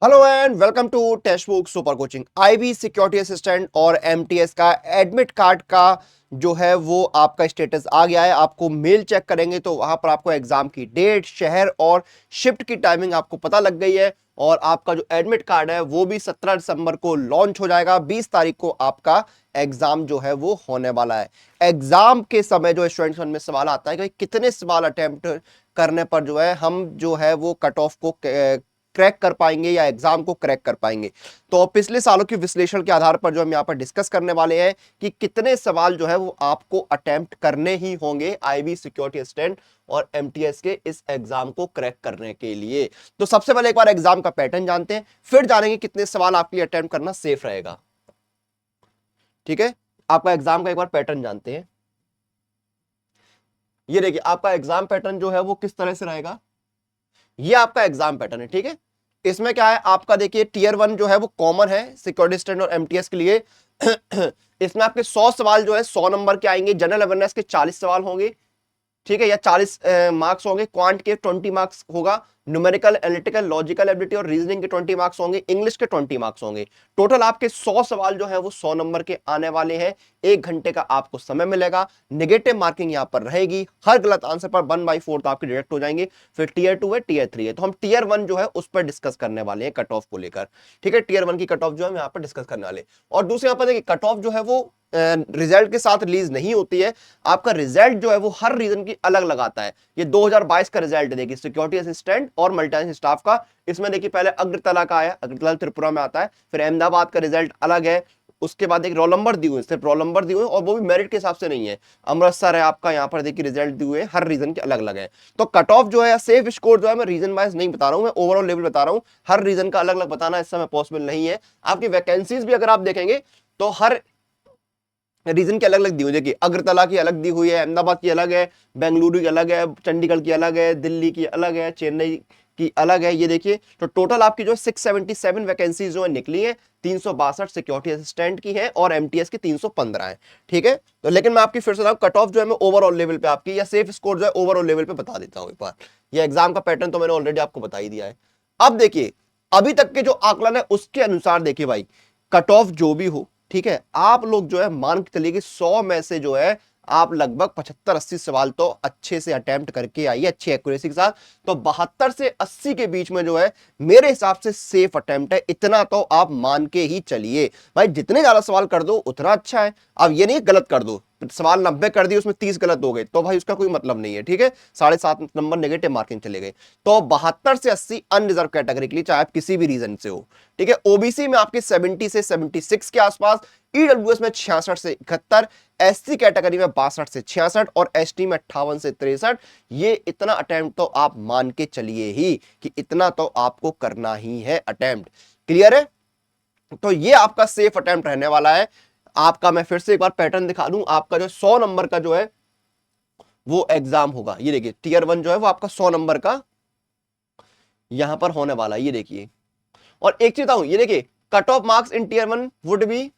Hello and welcome to Testbook super coaching. IB security assistant और MTS का admit card का जो है वो आपका स्टेटस आ गया है। आपको मेल चेक करेंगे तो वहां पर आपको एग्जाम की डेट, शहर और शिफ्ट की टाइमिंग आपको पता लग गई है। और आपका जो एडमिट कार्ड है वो भी 17 दिसंबर को लॉन्च हो जाएगा। 20 तारीख को आपका एग्जाम जो है वो होने वाला है। एग्जाम के समय जो स्टूडेंट्स मन में सवाल आता है कि कितने सवाल अटेम्प्ट करने पर जो है हम जो है वो कट ऑफ को क्रैक कर पाएंगे या एग्जाम को क्रैक कर पाएंगे। तो पिछले सालों के विश्लेषण के आधार पर जो हम यहाँ पर डिस्कस करने वाले हैं कि कितने सवाल जो है वो आपको अटेम्प्ट करने ही होंगे आईबी सिक्योरिटी असिस्टेंट और एमटीएस के इस एग्जाम को क्रैक करने के लिए। तो सबसे पहले एक बार एग्जाम का पैटर्न जानते हैं, फिर जानेंगे कितने सवाल आपके लिए अटेम्प्ट करना सेफ रहेगा। ठीक है, आपका एग्जाम का एक बार पैटर्न जानते हैं। ये देखिए आपका एग्जाम पैटर्न जो है वो किस तरह से रहेगा। ये आपका एग्जाम पैटर्न है। ठीक है, इसमें क्या है आपका, देखिए टीयर 1 जो है वो कॉमन है सिक्योरिटी असिस्टेंट और एमटीएस के लिए। इसमें आपके 100 सवाल जो है 100 नंबर के आएंगे। जनरल अवेयरनेस के 40 सवाल होंगे, ठीक है, या 40 मार्क्स होंगे। क्वांट के 20 मार्क्स होगा। न्यूमेरिकल, एनालिटिकल, लॉजिकल एबिलिटी और रीजनिंग के 20 मार्क्स होंगे। इंग्लिश के 20 मार्क्स होंगे। टोटल आपके 100 सवाल जो है वो 100 नंबर के आने वाले हैं। 1 घंटे का आपको समय मिलेगा। नेगेटिव मार्किंग यहां पर रहेगी। हर गलत आंसर पर 1/4 तो आपके डिडक्ट हो जाएंगे। फिर टीयर 2 है, टीयर 3 है। तो हम टीयर 1 जो है उस पर डिस्कस करने वाले हैं कट ऑफ को लेकर। ठीक है, टीयर 1 की कट ऑफ जो है हम यहाँ पर डिस्कस करने वाले। और दूसरे यहाँ पर देखिए कट ऑफ जो है वो रिजल्ट के साथ रिलीज नहीं होती है। आपका रिजल्ट जो है वो हर रीजन की अलग लगाता है। ये 2022 का रिजल्ट देखिए सिक्योरिटी असिस्टेंट और मल्टी स्टाफ का। इसमें देखिए पहले अग्रतला का आया, अग्रतला त्रिपुरा में आता है। फिर अहमदाबाद का रिजल्ट अलग है। उसके बाद एक रोल नंबर दी हुई, सिर्फ रोल नंबर दी हुई और वो भी मेरिट के हिसाब से नहीं है। अमृतसर है आपका, यहाँ पर देखिए रिजल्ट दिए हुए, हर रीजन के अलग अलग है। तो कट ऑफ जो है सेफ स्कोर जो है मैं रीजन वाइज नहीं बता रहा हूं, मैं ओवरऑल लेवल बता रहा हूं। हर रीजन का अलग अलग बताना इस समय पॉसिबल नहीं है। आपकी वैकेंसीज भी अगर आप देखेंगे तो हर रीजन की अलग अलग दी हुई है। देखिए अग्रतला की अलग दी हुई है, अहमदाबाद की अलग है, बेंगलुरु की अलग है, चंडीगढ़ की अलग है, दिल्ली की अलग है, चेन्नई की अलग है। ये देखिए तो टोटल आपकी जो 677 वैकेंसीज जो है निकली है। 362 सिक्योरिटी असिस्टेंट की है और एमटीएस की 315 है। ठीक है, तो लेकिन मैं आपकी फिर से कट ऑफ जो है मैं ओवरऑल लेवल पे आपकी या सेफ स्कोर जो है ओवरऑल लेवल पे बता देता हूं एक बार। ये एग्जाम का पैटर्न तो मैंने ऑलरेडी आपको बता ही दिया है। अब देखिए अभी तक के जो आकलन है उसके अनुसार देखिए भाई, कट ऑफ जो भी हो, ठीक है, आप लोग जो है मान के चलिए कि 100 में से जो है आप लगभग 75-80 सवाल तो अच्छे से अटेम्प्ट करके आइए, अच्छी एक्यूरेसी के साथ। तो 72 से 80 के बीच में जो है मेरे हिसाब से सेफ अटेम्प्ट है। इतना तो आप मान के ही चलिए भाई, जितने ज्यादा सवाल कर दो उतना अच्छा है। अब ये नहीं गलत कर दो, सवाल 90 कर दिए उसमें 30 गलत हो गए तो भाई उसका कोई मतलब नहीं है। ठीक है, 7.5 नंबर नेगेटिव मार्किंग चले गए। तो 72 से 80 अनरिजर्व कैटेगरी के लिए, चाहे आप किसी भी रीजन से हो। ठीक है, ओबीसी में आपके 70 से 76 के आसपास, ईडब्ल्यूएस में 66 से 71, एससी कैटेगरी में 62 से 66 और एसटी में 58 से 63। ये इतना अटेम्प्ट तो आप मान के चलिए ही कि इतना तो आपको करना ही है अटेम्प्ट। क्लियर है, तो ये आपका सेफ अटेम्प्ट रहने वाला है। आपका मैं फिर से एक बार पैटर्न दिखा दूं, आपका जो 100 नंबर का जो है वो एग्जाम होगा। ये देखिए टीयर 1 जो है वो आपका 100 नंबर का यहां पर होने वाला है। ये देखिए, और एक चीज बताऊं, ये देखिए cut off marks in tier 1 would be,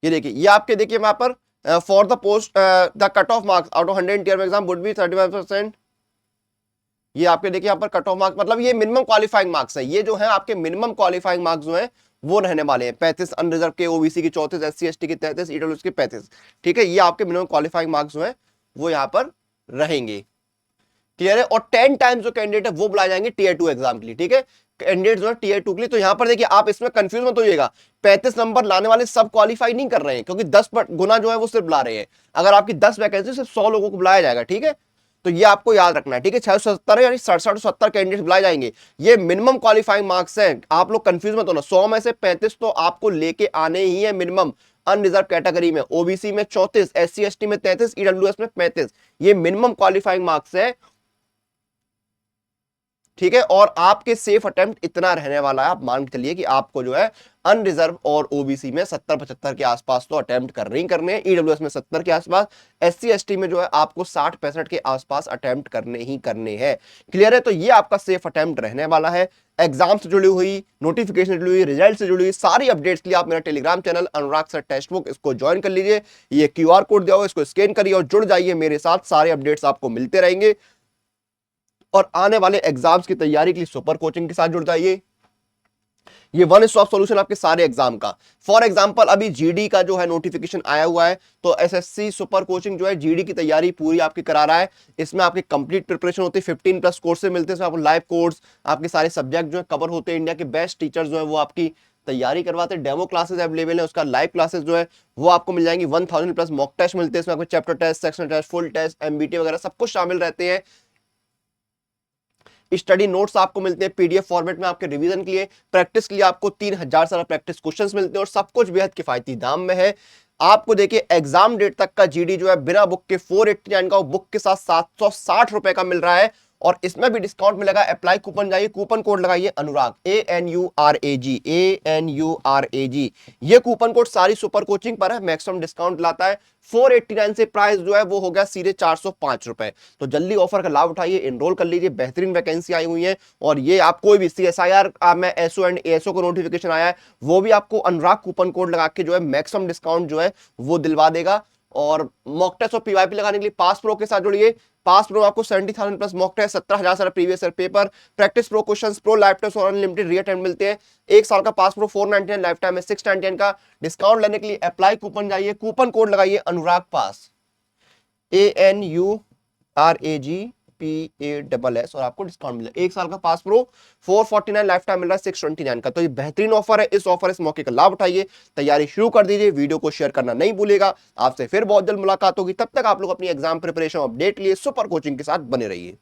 ये देखिए ये आपके देखिए वहां पर for the post the cut off marks out of 100 tier exam would be 35%। ये आपके देखिए यहाँ पर कट ऑफ मार्क्स मतलब ये मिनिमम क्वालिफाइंग मार्क्स है। ये जो है आपके मिनिमम क्वालिफाइंग मार्क्स जो है वो रहने वाले हैं। 35 अनरिजर्व के, ओबीसी की 34, एससी एसटी की 33, ईडब्ल्यूएस की 35। ठीक है, ये आपके मिनिमम क्वालिफाइंग मार्क्स जो है वो यहाँ पर रहेंगे। क्लियर है, और 10 टाइम्स जो कैंडिडेट है वो बुलाए जाएंगे टीयर 2 एग्जाम के लिए। ठीक है, कैंडिडेट जो है टीयर 2 के लिए। तो यहां पर देखिए आप इसमें कंफ्यूज मत होइएगा, 35 नंबर लाने वाले सब क्वालिफाई नहीं कर रहे हैं, क्योंकि 10 गुना जो है वो सिर्फ बुला रहे हैं। अगर आपकी 10 वैकेंसी सिर्फ 100 लोगों को बुलाया जाएगा। ठीक है, तो ये आपको याद रखना है। ठीक है, 670 यानी 67 कैंडिडेट बुलाए जाएंगे। ये मिनिमम क्वालिफाइंग मार्क्स हैं, आप लोग कंफ्यूज मत होना। 100 में से 35 तो आपको लेके आने ही है मिनिमम। अनरिजर्व कैटेगरी में ओबीसी में 34, एससी एसटी में 33, ईडब्ल्यूएस में 35, ये मिनिमम क्वालिफाइंग मार्क्स है। ठीक है। और आपके सेफ अटेम्प्ट इतना रहने वाला है, आप मान के चलिए कि आपको जो है अनरिजर्व और ओबीसी में 70-75 के आसपास तो अटेम्प्ट करने ही करने हैं, ईडब्ल्यूएस में 70 के आसपास, एससी एसटी में जो है आपको 60-65 के आसपास अटेम्प्ट करने ही करने हैं। क्लियर है? तो ये आपका सेफ अटेम्प्ट रहने वाला है। एग्जाम से जुड़ी हुई, नोटिफिकेशन से जुड़ी हुई, रिजल्ट से जुड़ी हुई सारी अपडेट्स के लिए आप मेरा टेलीग्राम चैनल अनुराग सर टेक्स्ट बुक, इसको ज्वाइन कर लीजिए। ये क्यूआर कोड दिया हुआ, इसको स्कैन करिए और जुड़ जाइए मेरे साथ, सारे अपडेट्स आपको मिलते रहेंगे। और आने वाले एग्जाम्स की तैयारी के लिए सुपर कोचिंग के साथ जुड़ जाइए। ये वन स्टॉप सॉल्यूशन आपके सारे एग्जाम का। फॉर एग्जांपल अभी जीडी का जो है नोटिफिकेशन आया हुआ है, तो एसएससी सुपर कोचिंग जो है जीडी की तैयारी पूरी आपकी करा रहा है। इसमें आपकी कंप्लीट प्रिपरेशन होती है, 15+ कोर्सेज मिलते हैं, इसमें आपको लाइव कोर्स, आपके सारे सब्जेक्ट जो है कवर होते हैं, इंडिया के बेस्ट टीचर्स जो है वो आपकी तैयारी करवाते हैं। डेमो क्लासेस अवेलेबल है, उसका लाइव क्लासेस जो है वो आपको मिल जाएंगी। 1000+ मॉक टेस्ट मिलते हैं, इसमें आपको chapter test, section test, full test, MBT वगैरह सब कुछ शामिल रहते हैं। स्टडी नोट्स आपको मिलते हैं पीडीएफ फॉर्मेट में आपके रिवीजन के लिए। प्रैक्टिस के लिए आपको 3000 सारा प्रैक्टिस क्वेश्चंस मिलते हैं और सब कुछ बेहद किफायती दाम में है। आपको देखिए एग्जाम डेट तक का जीडी जो है बिना बुक के 489 का, बुक के साथ 760 रुपए का मिल रहा है। और इसमें भी डिस्काउंट मिलेगा। अप्लाई कूपन जाइए, कूपन कोड लगाइए अनुराग, ANURAG। ये कूपन कोड सारी सुपर कोचिंग पर है, मैक्सिमम डिस्काउंट लाता है। 489 से प्राइस जो है वो हो गया सीधे 405 रुपए। तो जल्दी ऑफर का लाभ उठाइए, एनरोल कर लीजिए, बेहतरीन वैकेंसी आई हुई है। और ये आप कोई भी CSIR में एसओ एंड एएसओ को नोटिफिकेशन आया है, वो भी आपको अनुराग कूपन कोड लगा के जो है मैक्सिमम डिस्काउंट जो है वो दिलवा देगा। और मॉक टेस्ट और पीवाईपी लगाने के लिए पास प्रो के साथ जुड़िए। पास प्रो आपको 70,000+ मॉक टेस्ट, 17,000 सारा previous year paper, practice pro questions, pro live test और अनलिमिटेड रीअटेम्प्ट मिलते हैं। एक साल का पास प्रो 499, लाइफ टाइम में 699 का। डिस्काउंट लेने के लिए अप्लाई कूपन जाइए, कूपन कोड लगाइए अनुराग पास, ANURAGPASS और आपको डिस्काउंट मिलेगा। एक साल का पास प्रो 449, लाइफ टाइम मिल रहा है 629 का। तो ये बेहतरीन ऑफर है, इस ऑफर, इस मौके का लाभ उठाइए, तैयारी शुरू कर दीजिए। वीडियो को शेयर करना नहीं भूलिएगा। आपसे फिर बहुत जल्द मुलाकात होगी, तब तक आप लोग अपनी एग्जाम प्रिपरेशन अपडेट लिए सुपर कोचिंग के साथ बने रहिए।